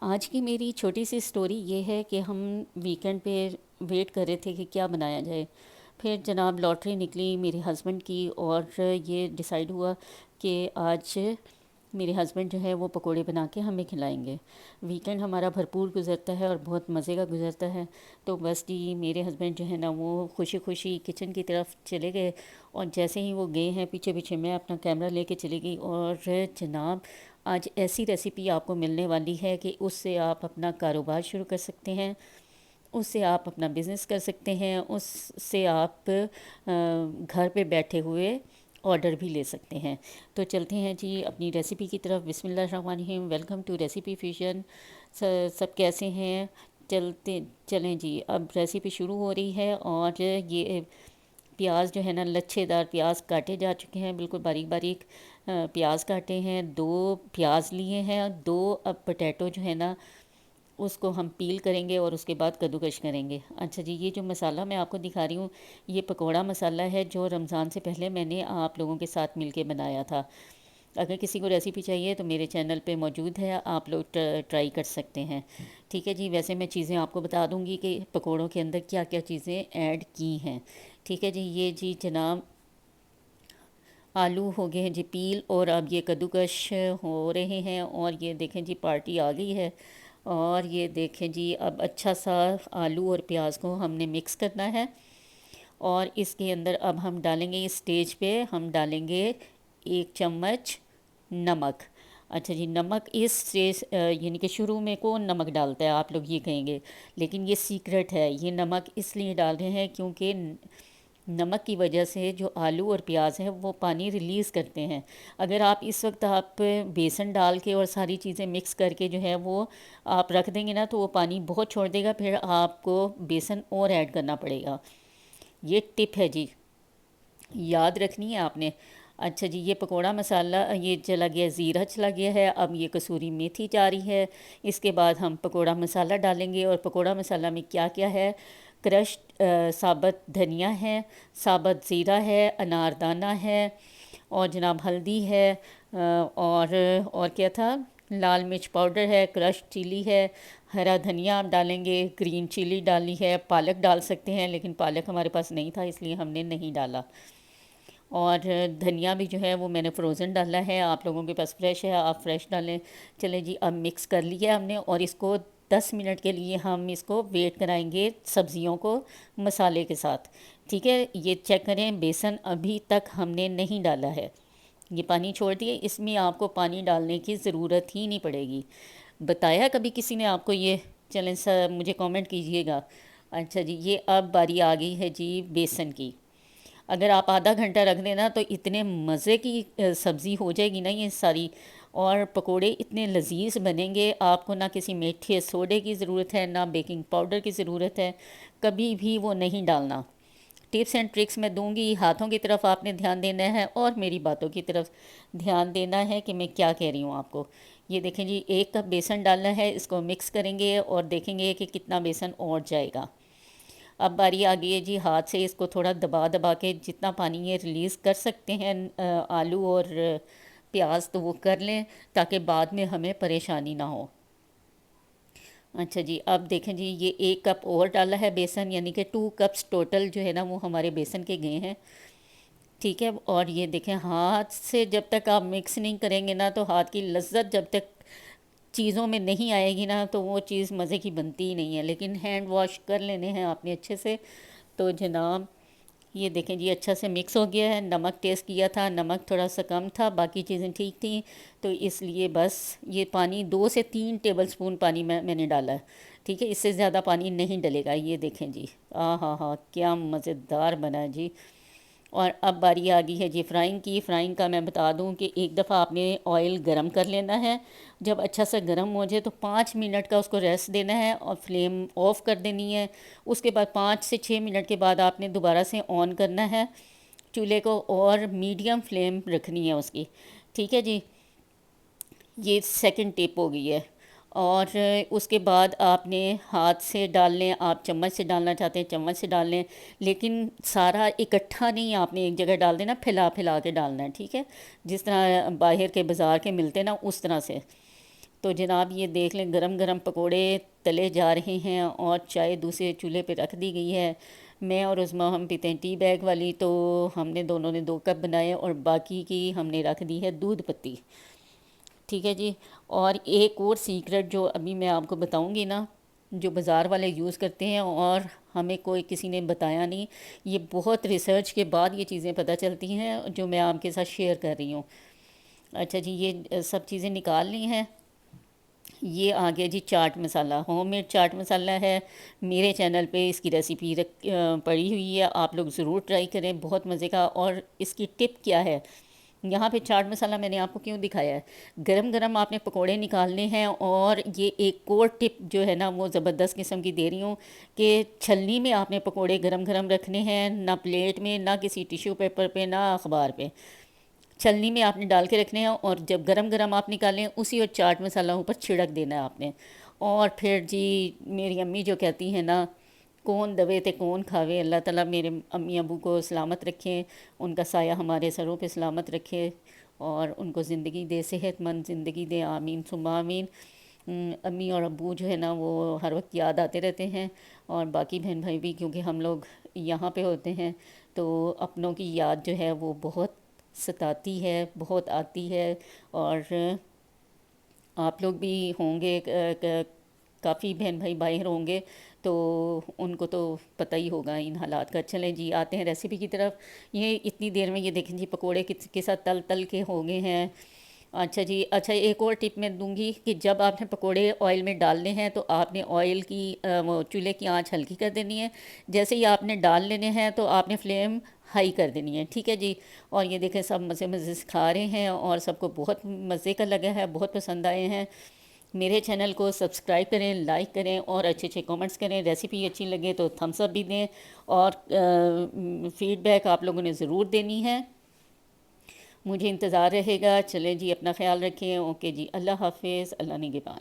आज की मेरी छोटी सी स्टोरी ये है कि हम वीकेंड पे वेट कर रहे थे कि क्या बनाया जाए। फिर जनाब लॉटरी निकली मेरे हस्बैंड की और ये डिसाइड हुआ कि आज मेरे हस्बैंड जो है वो पकोड़े बना के हमें खिलाएंगे। वीकेंड हमारा भरपूर गुजरता है और बहुत मज़े का गुजरता है। तो बस जी मेरे हस्बैंड जो है ना वो खुशी खुशी किचन की तरफ चले गए और जैसे ही वो गए हैं पीछे पीछे मैं अपना कैमरा लेके चली गई। और जनाब आज ऐसी रेसिपी आपको मिलने वाली है कि उससे आप अपना कारोबार शुरू कर सकते हैं, उससे आप अपना बिज़नेस कर सकते हैं, उससे आप घर पे बैठे हुए ऑर्डर भी ले सकते हैं। तो चलते हैं जी अपनी रेसिपी की तरफ। बिस्मिल्लाहिर्रहमानिर्रहीम। Welcome to recipe fusion. सब कैसे हैं? चलते चलें जी, अब रेसिपी शुरू हो रही है। और ये प्याज जो है ना लच्छेदार प्याज काटे जा चुके हैं, बिल्कुल बारीक बारीक प्याज काटे हैं। दो प्याज लिए हैं, दो अब पोटैटो जो है ना उसको हम पील करेंगे और उसके बाद कद्दूकश करेंगे। अच्छा जी, ये जो मसाला मैं आपको दिखा रही हूँ ये पकोड़ा मसाला है जो रमज़ान से पहले मैंने आप लोगों के साथ मिलके बनाया था। अगर किसी को रेसिपी चाहिए तो मेरे चैनल पे मौजूद है, आप लोग ट्राई कर सकते हैं। ठीक है जी, वैसे मैं चीज़ें आपको बता दूंगी कि पकोड़ों के अंदर क्या क्या चीज़ें ऐड की हैं। ठीक है जी, ये जी जनाब आलू हो गए हैं जी पील और अब ये कद्दूकश हो रहे हैं। और ये देखें जी पार्टी आ गई है। और ये देखें जी अब अच्छा सा आलू और प्याज को हमने मिक्स करना है। और इसके अंदर अब हम डालेंगे, इस स्टेज पे हम डालेंगे 1 चम्मच नमक। अच्छा जी, नमक इस स्टेज यानी कि शुरू में कौन नमक डालता है आप लोग ये कहेंगे, लेकिन ये सीक्रेट है। ये नमक इसलिए डाल रहे हैं क्योंकि नमक की वजह से जो आलू और प्याज है वो पानी रिलीज़ करते हैं। अगर आप इस वक्त आप बेसन डाल के और सारी चीज़ें मिक्स करके जो है वो आप रख देंगे ना तो वो पानी बहुत छोड़ देगा, फिर आपको बेसन और ऐड करना पड़ेगा। ये टिप है जी, याद रखनी है आपने। अच्छा जी, ये पकोड़ा मसाला ये चला गया, ज़ीरा चला गया है, अब ये कसूरी मेथी जा रही है। इसके बाद हम पकोड़ा मसाला डालेंगे और पकोड़ा मसाला में क्या क्या है, क्रश्ड साबुत धनिया है, साबुत ज़ीरा है, अनारदाना है और जनाब हल्दी है, और क्या था, लाल मिर्च पाउडर है, क्रश्ड चिली है, हरा धनिया आप डालेंगे, ग्रीन चिली डाली है, पालक डाल सकते हैं लेकिन पालक हमारे पास नहीं था इसलिए हमने नहीं डाला। और धनिया भी जो है वो मैंने फ्रोज़न डाला है, आप लोगों के पास फ्रेश है आप फ्रेश डालें। चलें जी, अब मिक्स कर लिया हमने और इसको 10 मिनट के लिए हम इसको वेट कराएंगे सब्ज़ियों को मसाले के साथ। ठीक है, ये चेक करें बेसन अभी तक हमने नहीं डाला है, ये पानी छोड़ दिए, इसमें आपको पानी डालने की ज़रूरत ही नहीं पड़ेगी। बताया कभी किसी ने आपको ये? चलें सर मुझे कमेंट कीजिएगा। अच्छा जी, ये अब बारी आ गई है जी बेसन की। अगर आप आधा घंटा रख देना तो इतने मज़े की सब्ज़ी हो जाएगी ना ये सारी, और पकोड़े इतने लजीज बनेंगे, आपको ना किसी मीठे सोडे की ज़रूरत है ना बेकिंग पाउडर की ज़रूरत है, कभी भी वो नहीं डालना। टिप्स एंड ट्रिक्स मैं दूंगी, हाथों की तरफ आपने ध्यान देना है और मेरी बातों की तरफ ध्यान देना है कि मैं क्या कह रही हूँ आपको। ये देखें जी, 1 कप बेसन डालना है, इसको मिक्स करेंगे और देखेंगे कि कितना बेसन और जाएगा। अब बारी आ गई है जी, हाथ से इसको थोड़ा दबा दबा के जितना पानी ये रिलीज़ कर सकते हैं आलू और प्याज तो वो कर लें ताकि बाद में हमें परेशानी ना हो। अच्छा जी, अब देखें जी ये 1 कप और डाला है बेसन, यानी कि 2 कप्स टोटल जो है ना वो हमारे बेसन के गए हैं। ठीक है, और ये देखें हाथ से जब तक आप मिक्स नहीं करेंगे ना तो हाथ की लज्जत जब तक चीज़ों में नहीं आएगी ना तो वो चीज़ मज़े की बनती ही नहीं है। लेकिन हैंड वॉश कर लेने हैं आपने अच्छे से। तो जनाब ये देखें जी अच्छा से मिक्स हो गया है। नमक टेस्ट किया था, नमक थोड़ा सा कम था, बाकी चीज़ें ठीक थी, तो इसलिए बस ये पानी 2 से 3 टेबल स्पून पानी मैंने डाला है। ठीक है, इससे ज़्यादा पानी नहीं डलेगा। ये देखें जी, हाँ हाँ क्या मज़ेदार बना है जी। और अब बारी आ गई है जी फ्राइंग की। फ्राइंग का मैं बता दूं कि एक दफ़ा आपने ऑयल गरम कर लेना है, जब अच्छा सा गरम हो जाए तो 5 मिनट का उसको रेस्ट देना है और फ्लेम ऑफ कर देनी है। उसके बाद 5 से 6 मिनट के बाद आपने दोबारा से ऑन करना है चूल्हे को और मीडियम फ्लेम रखनी है उसकी। ठीक है जी, ये सेकंड टिप हो गई है। और उसके बाद आपने हाथ से डाल लें, आप चम्मच से डालना चाहते हैं चम्मच से डाल लें, लेकिन सारा इकट्ठा नहीं आपने एक जगह डाल देना, फैला फैला के डालना है। ठीक है, जिस तरह बाहर के बाज़ार के मिलते हैं ना उस तरह से। तो जनाब ये देख लें, गरम गरम पकोड़े तले जा रहे हैं और चाय दूसरे चूल्हे पे रख दी गई है। मैं और उस्मा हम पीते हैं टी बैग वाली, तो हमने दोनों ने 2 कप बनाए और बाकी की हमने रख दी है दूध पत्ती। ठीक है जी। और एक और सीक्रेट जो अभी मैं आपको बताऊंगी ना, जो बाज़ार वाले यूज़ करते हैं और हमें कोई किसी ने बताया नहीं, ये बहुत रिसर्च के बाद ये चीज़ें पता चलती हैं जो मैं आपके साथ शेयर कर रही हूँ। अच्छा जी, ये सब चीज़ें निकाल ली हैं। ये आ गया जी चाट मसाला, होममेड चाट मसाला है। मेरे चैनल पे इसकी रेसिपी पड़ी हुई है, आप लोग ज़रूर ट्राई करें, बहुत मज़े का। और इसकी टिप क्या है, यहाँ पे चाट मसाला मैंने आपको क्यों दिखाया है, गरम गरम आपने पकोड़े निकालने हैं। और ये एक और टिप जो है ना वो ज़बरदस्त किस्म की दे रही हूँ कि छलनी में आपने पकोड़े गरम गरम रखने हैं, ना प्लेट में, ना किसी टिश्यू पेपर पे, ना अखबार पे। छलनी में आपने डाल के रखने हैं और जब गरम गरम आप निकालें उसी और चाट मसाला ऊपर छिड़क देना है आपने। और फिर जी, मेरी अम्मी जो कहती हैं ना, कौन दवे ते कौन खावे, अल्लाह ताला मेरे अम्मी अबू को सलामत रखें, उनका साया हमारे सरों पे सलामत रखे और उनको ज़िंदगी दे, सेहतमंद ज़िंदगी दे, आमीन सुम्मा आमीन। अम्मी और अब्बू जो है ना वो हर वक्त याद आते रहते हैं, और बाकी बहन भाई भी, क्योंकि हम लोग यहाँ पे होते हैं तो अपनों की याद जो है वो बहुत सताती है, बहुत आती है। और आप लोग भी होंगे, काफ़ी बहन भाई बाहर होंगे, तो उनको तो पता ही होगा इन हालात का। चलें जी, आते हैं रेसिपी की तरफ। ये इतनी देर में ये देखें जी पकोड़े के साथ तल तल के हो गए हैं। अच्छा जी, अच्छा एक और टिप मैं दूंगी कि जब आपने पकोड़े ऑयल में डालने हैं तो आपने ऑयल की वो चूल्हे की आंच हल्की कर देनी है। जैसे ही आपने डाल लेने हैं तो आपने फ्लेम हाई कर देनी है। ठीक है जी। और ये देखें सब मज़े मज़े से खा रहे हैं और सबको बहुत मज़े का लगा है, बहुत पसंद आए हैं। मेरे चैनल को सब्सक्राइब करें, लाइक करें और अच्छे अच्छे कमेंट्स करें। रेसिपी अच्छी लगे तो थम्स अप भी दें, और फीडबैक आप लोगों ने ज़रूर देनी है, मुझे इंतज़ार रहेगा। चलें जी, अपना ख्याल रखें। ओके जी, अल्लाह हाफिज़, अल्लाह निगहबान।